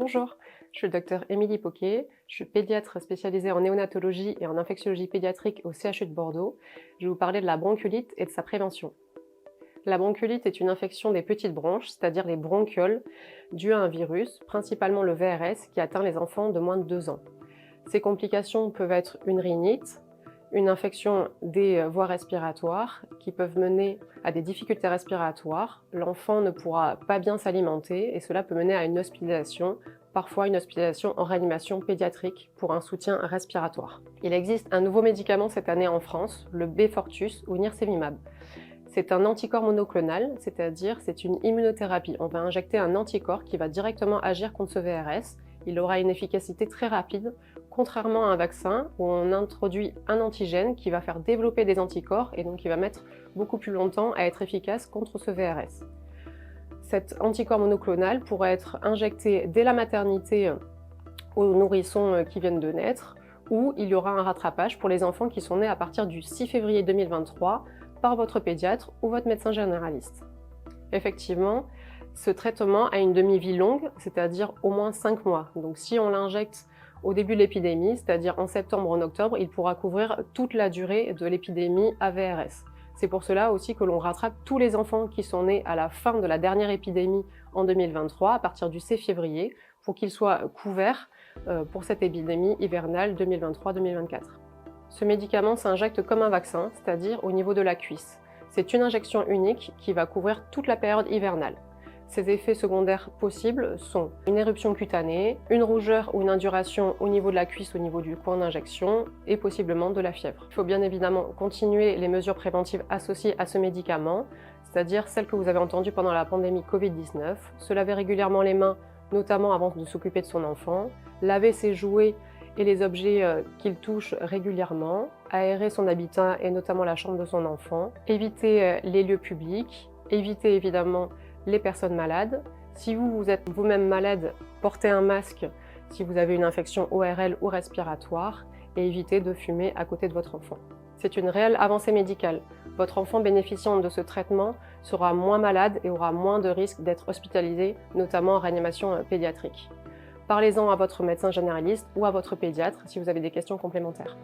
Bonjour, je suis le docteur Émilie Poquet, je suis pédiatre spécialisée en néonatologie et en infectiologie pédiatrique au CHU de Bordeaux. Je vais vous parler de la bronchiolite et de sa prévention. La bronchiolite est une infection des petites bronches, c'est-à-dire les bronchioles, due à un virus, principalement le VRS, qui atteint les enfants de moins de 2 ans. Ces complications peuvent être une rhinite, une infection des voies respiratoires qui peuvent mener à des difficultés respiratoires. L'enfant ne pourra pas bien s'alimenter et cela peut mener à une hospitalisation, parfois une hospitalisation en réanimation pédiatrique pour un soutien respiratoire. Il existe un nouveau médicament cette année en France, le Beyfortus ou nirsevimab. C'est un anticorps monoclonal, c'est-à-dire c'est une immunothérapie. On va injecter un anticorps qui va directement agir contre ce VRS. Il aura une efficacité très rapide, contrairement à un vaccin où on introduit un antigène qui va faire développer des anticorps et donc qui va mettre beaucoup plus longtemps à être efficace contre ce VRS. Cet anticorps monoclonal pourra être injecté dès la maternité aux nourrissons qui viennent de naître, ou il y aura un rattrapage pour les enfants qui sont nés à partir du 6 février 2023 par votre pédiatre ou votre médecin généraliste. Effectivement, ce traitement a une demi-vie longue, c'est-à-dire au moins 5 mois. Donc si on l'injecte au début de l'épidémie, c'est-à-dire en septembre ou en octobre, il pourra couvrir toute la durée de l'épidémie AVRS. C'est pour cela aussi que l'on rattrape tous les enfants qui sont nés à la fin de la dernière épidémie en 2023, à partir du 6 février, pour qu'ils soient couverts pour cette épidémie hivernale 2023-2024. Ce médicament s'injecte comme un vaccin, c'est-à-dire au niveau de la cuisse. C'est une injection unique qui va couvrir toute la période hivernale. Ces effets secondaires possibles sont une éruption cutanée, une rougeur ou une induration au niveau de la cuisse, au niveau du point d'injection et possiblement de la fièvre. Il faut bien évidemment continuer les mesures préventives associées à ce médicament, c'est-à-dire celles que vous avez entendues pendant la pandémie Covid-19, se laver régulièrement les mains, notamment avant de s'occuper de son enfant, laver ses jouets et les objets qu'il touche régulièrement, aérer son habitat et notamment la chambre de son enfant, éviter les lieux publics, éviter évidemment les personnes malades. Si vous êtes vous-même malade, portez un masque si vous avez une infection ORL ou respiratoire et évitez de fumer à côté de votre enfant. C'est une réelle avancée médicale. Votre enfant bénéficiant de ce traitement sera moins malade et aura moins de risques d'être hospitalisé, notamment en réanimation pédiatrique. Parlez-en à votre médecin généraliste ou à votre pédiatre si vous avez des questions complémentaires.